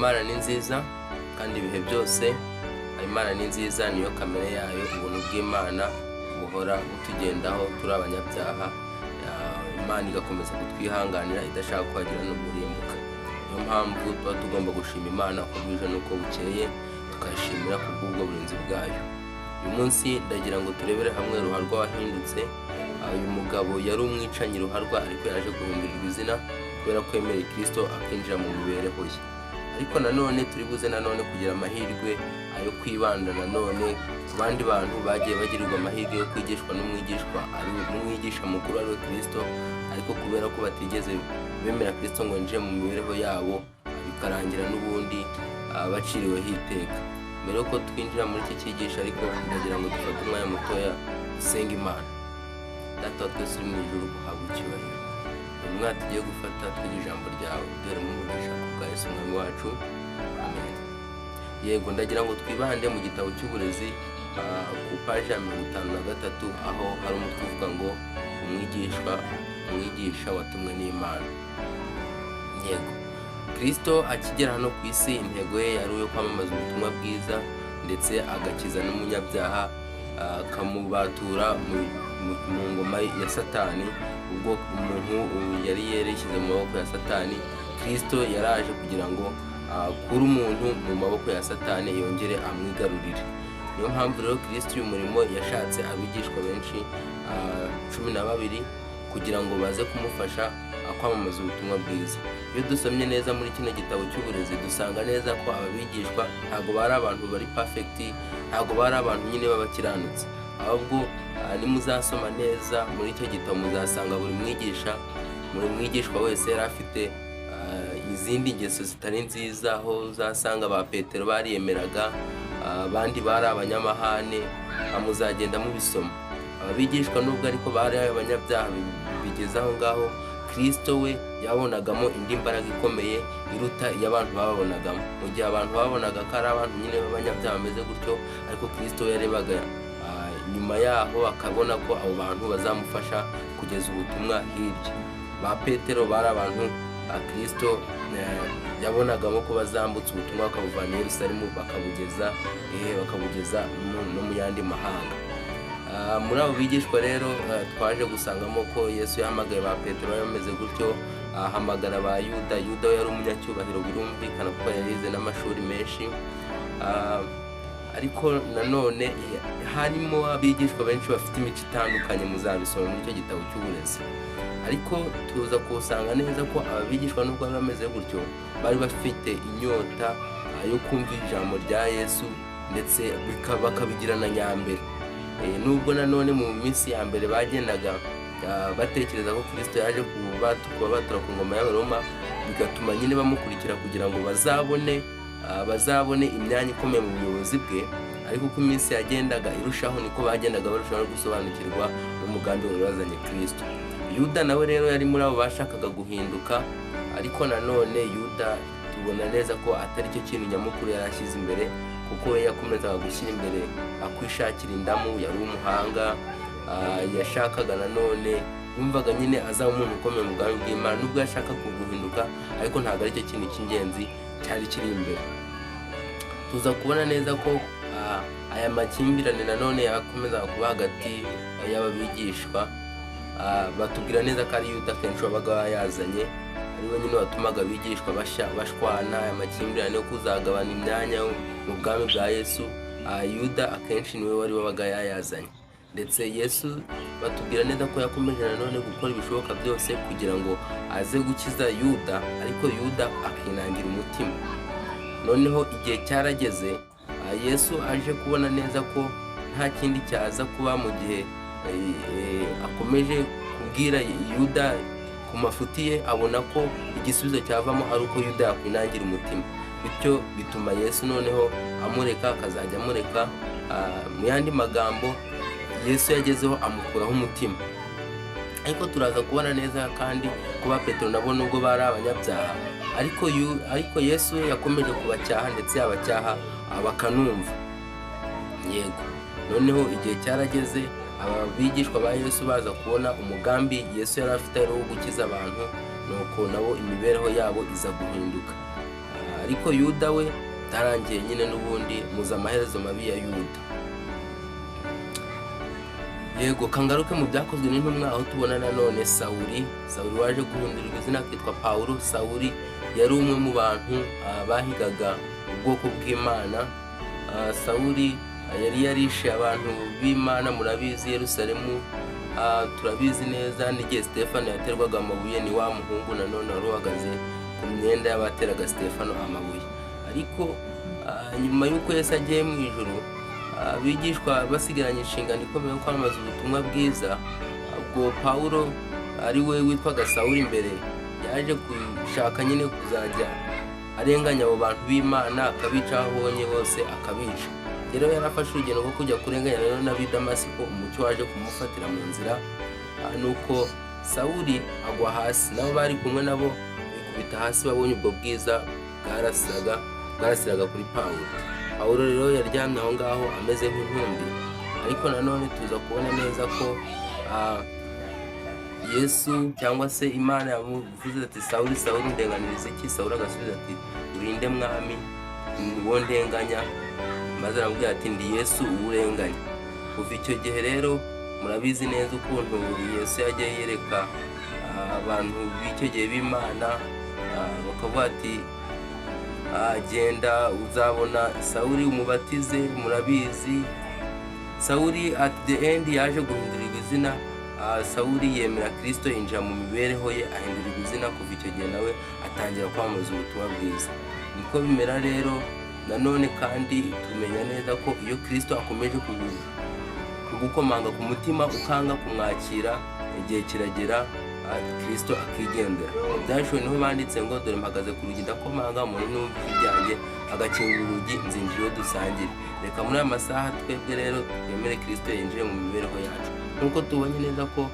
Imana ni nziza kandi ibihe byose Imana ni nziza, niyo kamere yayo. Ubuntu bw'Imana buhora butugendaho turi abanyabyaha, Imana igakomeza kutwihanganira idashaka kuhagira no gurimbuka. Niyo mpamvu tuba tugomba gushima Imana uko bwije n'uko bukeye, tukayishimira kubw'ubwo burinzi bwayo. Uyu munsi ndagira ngo turebere hamwe ruharwa wahindutse. Uyu mugabo yari umwicanyi ruharwa, ariko yaje guhindurirwa izina kubera ko yemeye Kristo akinjira mu mibereho ye. Ariko nanone turi buze nanone kugira amahirwe ayo kwibanda nanone ku bandi bantu bagiye bagirirwa amahirwe yo kwigishwa n'umwigishwa ari umwigisha mukuru ari we Kristo, ariko kubera ko batigeze bemera Kristo ngo yinjire mu mibereho yabo, bikarangira n'ubundi baciriweho iteka. Mbere yuko twinjira muri iki cyigisho ariko ndagira ngo dufate umwanya mutoya dusenga Imana. Data wa twese uri mu ijuru, guhabwa icyubahiro. Uyu mwaka tugiye gufata twiga ijambo ryawe, duheremo umugisha ku bwa Yesu Umwami wacu, amen. Yego, ndagira ngo twibande mu gitabo cy'uburezi ku paji ya 53, aho hari umutwe uvuga ngo umwigisha watumwe n'Imana. Yego, Kristo akigera hano ku isi, intego ye yari iyo kwamamaza ubutumwa bwiza ndetse agakiza n'umunyabyaha, akamubatura mu ngoma ya Satani. Ubwo umuntu yari yarishyize mu maboko ya Satani, Kristo yaraje kugira ngo akure umuntu mu maboko ya Satani yongere amwigarurire. Niyo mpamvu rero Kristo uyu murimo yashatse abigishwa benshi 12 kugira ngo baze kumufasha kwamamaza ubutumwa bwiza. Iyo dusomye neza muri kino gitabo cy'uburezi, dusanga neza ko ababigishwa ntabwo bari abantu bari perfect, ntabwo bari abantu nyine b'abakiranutsi, ahubwo nimuzasoma neza muri icyo gitabo muzasanga buri mwigishwa wese yari afite izindi ngeso zitari nziza, aho uzasanga ba Petero bariyemeraga, abandi bari abanyamahane, muzagenda mubisoma. Ababigishwa nubwo ariko bari abanyabyaha bigeze aho ngaho, Kristo we yabonagamo indi mbaraga ikomeye iruta iyo abantu babonagamo. Mu gihe abantu babonaga ko ari abantu nyine b'abanyabyaha bameze gutyo, ariko Kristo yarebaga nyuma yaho akabona ko abo bantu bazamufasha kugeza ubutumwa hirya. Ba Petero bari abantu Kristo yabonagamo ko bazambutsa ubutumwa bakabuvana i Yerusalemu bakabugeza no mu yandi mahanga. Muri abo bigishwa rero twaje gusangamo ko Yesu yahamagaye ba Petero bameze gutyo, ahamagara ba Yuda. Yuda yari umunyacyubahiro birumvikana kuko yarize n'amashuri menshi, ariko nanone harimo abigishwa benshi bafite imico itandukanye, muzabisoma muri icyo gitabo cy'uburezi. Ariko tuza kusanga neza ko ababigishwa nubwo bameze gutyo, bari bafite inyota yo kumva ijambo rya Yesu ndetse bakabigirana nyambere. Nubwo nanone mu minsi ya mbere bagendaga batekereza ko Kristo yaje kubabatura ku ngoma y'Abaroma, bigatuma nyine bamukurikira kugira ngo bazabone imyanya ikomeye mu buyobozi bwe. Ariko uko iminsi yagendaga irushaho, niko bagendaga barushaho gusobanukirwa n'umugambi wari wazanye Kristo. Yuda nawe rero yari muri abo bashakaga guhinduka, ariko nanone Yuda tubona neza ko atari cyo kintu nyamukuru yari ashyize imbere, kuko we yakomezaga gushyira imbere akwishakira indamu. Yari umuhanga, yashakaga nanone, yumvaga nyine azaba umuntu ukomeye mu bwami bw'Imana. Nubwo yashakaga guhinduka, ariko ntabwo ari cyo kintu cy'ingenzi cyari kiri imbere. Tuza kubona neza ko aya makimbirane nanone yakomezaga kuba hagati y'ababigishwa. Batubwira neza ko ari Yuda kenshi wabaga yazanye, ari we nyine watumaga abigishwa bashwana. Aya makimbirane yo kuzagabana imyanya mu bwami bwa Yesu, Yuda akenshi niwe wari wabaga yayazanye. Ndetse Yesu batubwira neza ko yakomeje nanone gukora ibishoboka byose kugira ngo aze gukiza Yuda, ariko Yuda akinangira umutima. Noneho igihe cyarageze, Yesu aje kubona neza ko nta kindi cyaza kuba mu gihe akomeje kubwira Yuda ku mafuti ye, abona ko igisubizo cyavamo ari uko Yuda yakwinangira umutima. Bityo bituma Yesu noneho amureka, akazajya amureka. Mu yandi magambo, Yesu yagezeho amukuraho umutima. Ariko turaza kubona neza kandi kuba Petero nabo nubwo bari abanyabyaha, ariko Yesu yakomeje kubacyaha ndetse abacyaha bakanumva. Yego, noneho igihe cyarageze, abigishwa ba Yesu baza kubona umugambi Yesu yari afite wo gukiza abantu, nuko nabo imibereho yabo iza guhinduka. ariko Yuda we byarangiye nyine n'ubundi muza amaherezo mabi ya Yuda. Yego, kangaruke mu byakozwe n'intumwa aho tubona nanone Sawuli waje guhindurirwa izina akitwa Pawulo. Sawuli yari umwe mu bantu bahigaga ubwoko bw'Imana. Sawuli yari yarishe abantu b'Imana, murabizi Yerusalemu. Turabizi neza n'igihe Stefano yaterwaga amabuye, ni wa muhungu nanone wari uhagaze ku myenda y'abateraga Stefano amabuye. Ariko nyuma y'uko Yesu agiye mu ijuru, abigishwa basigaranye inshingano ikomeye yo kwamamaza ubutumwa bwiza. Ubwo Pawulo ari we witwaga Sawuli mbere yaje gushaka nyine kuzajya arenganya abo bantu b'Imana, akabica aho abonye bose akabica. Rero yarafashe urugendo rwo kujya kurenganya rero n'ab'i Damasiko. Umucyo waje kumufatira mu nzira, nuko Sawuli agwa hasi, nabo bari kumwe nabo bikubita hasi babonye ubwo bwiza bwarasiraga kuri Pawulo. Pawulo rero yaryamye aho ngaho ameze nk'intumbi. Ariko nanone tuza kubona neza ko Yesu cyangwa se Imana yamuvuze ati Sawuli, Sawuli ndenganiriza iki? Sawuli agasubiza ati urinde mwami, niwo ndenganya. Maze aramubwira ati ndi Yesu uwurenganya. Kuva icyo gihe rero murabizi neza ukuntu Yesu yagiye yereka abantu b'icyo gihe b'Imana, bakavuga ati genda uzabona Sawuli umubatize. Murabizi Sawuli at the end yaje guhindurirwa izina. Sawuli yemera Kristo, yinjira mu mibereho ye, ahindurirwa izina. Kuva icyo gihe nawe atangira kwamamaza ubutumwa bwiza. Niko bimera rero nanone, kandi tumenya neza ko iyo Kristo akomeje kugukomanga ku mutima ukanga kumwakira, igihe kiragera Kristo akigendera. Byashoboye niho banditse ngo dore mpagaze ku rugi ndakomanga, umuntu numva ibyanjye agakingura urugi nzinjira uwo dusangire. Reka muri aya masaha twebwe rero twemere Kristo yinjire mu mibereho yacu. Nkuko tubonye neza ko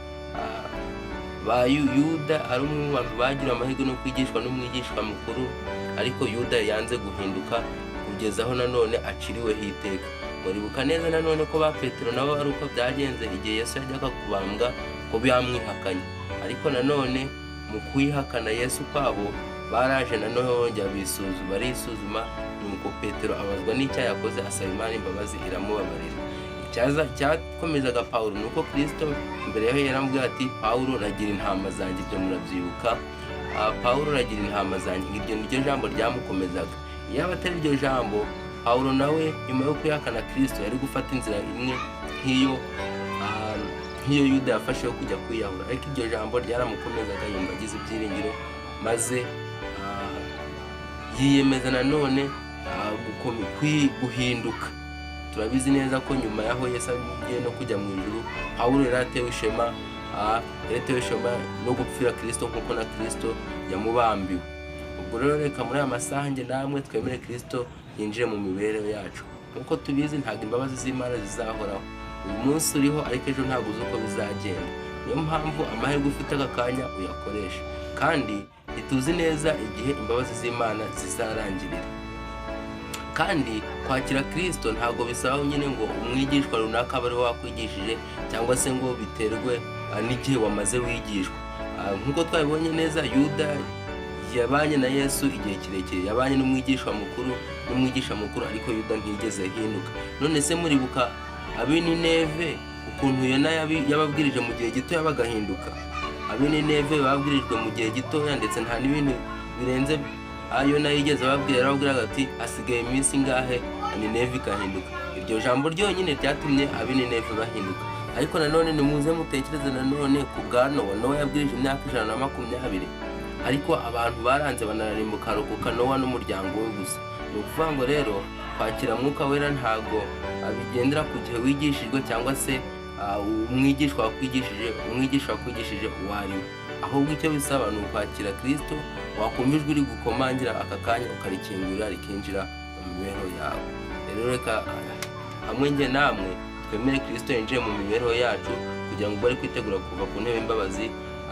Yuda ari umwe mu bantu bagira amahirwe no kwigishwa n'umwigishwa mukuru, ariko Yuda yanze guhinduka kugeza aho nanone aciriweho iteka. Muribuka neza nanone ko ba Petero nabo ari uko byagenze igihe Yesu yajyaga kubambwa, ko byamwihakanye. Ariko nanone mu kwihakana Yesu kwabo baraje nanone bongera barisuzuma, nuko Petero abazwa n'icyaha yakoze, asaba Imana imbabazi iramubabarira. Cyakomezaga Pawulo nuko Kristo mbere yaho yaramubwira ati Pawulo ragira intama zanjye. Ibyo murabyibuka, Pawulo ragira intama zanjye. Iryo niryo jambo ryamukomezaga. Iyo atari iryo jambo, Pawulo nawe nyuma yo kwihakana Kristo yari gufata inzira imwe nk'iyo Yuda yafashe yo kujya kwiyahura. Ariko iryo jambo ryaramukomezaga, yumva agize ibyiringiro, maze yiyemeza nanone guhinduka. Turabizi neza ko nyuma yaho Yesu agiye no kujya mu ijuru, Pawulo yaratewe ishema no gupfira Kristo nk'uko na Kristo yamubambiwe. Ubwo rero reka muri aya masaha njye namwe twemere Kristo yinjire mu mibereho yacu. Nk'uko tubizi ntabwo imbabazi z'Imana zizahoraho. Uyu munsi uriho, ariko ejo ntabwo uzi uko bizagenda. Niyo mpamvu amahirwe ufite aka kanya uyakoresha, kandi ntituzi neza igihe imbabazi z'Imana zizarangirira. Kandi kwakira Kristo ntabwo bisaba nyine ngo umwigishwa runaka abe ariwe wakwigishije, cyangwa se ngo biterwe n'igihe wamaze wigishwa. Nk'uko twabibonye neza, Yuda yabanye na Yesu igihe kirekire, yabanye n'umwigisha mukuru, ariko Yuda ntiyigeze ahinduka. None se muribuka ab'i Nineve ukuntu Yona yababwirije mu gihe gito bagahinduka? Ab'i Nineve babwirijwe mu gihe gitoya, ndetse nta n'ibintu birenze Yona yigeze ababwira. Yarababwiraga ati hasigaye iminsi ingahe Nineve ikahinduka. Iryo jambo ryonyine ryatumye ab'i Nineve bahinduka. Ariko nanone nimuze mutekereze nanone ku bwa Nowa yabwirije imyaka 120, ariko abantu baranze banararimbuka, harokoka Nowa n'umuryango we gusa. Ni ukuvuga ngo rero kwakira Mwuka Wera ntabwo abigendera ku gihe wigishijwe, cyangwa se umwigisha wakwigishije uwo ari we. Ahubwo icyo bisaba ni ukwakira Kristo, wakumva ijwi rigukomangira aka kanya ukarikingurira rikinjira mu mibereho yawe. Rero reka hamwe njye namwe twemere Kristo yinjiye mu mibereho yacu, kugira ngo bari kwitegura kuva ku ntebe y'imbabazi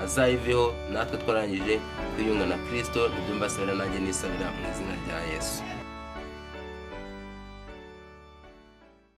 azayiveho, natwe twarangije kwiyunga na Kristo. Nibyo mbasabira nanjye nisabira mu izina rya Yesu.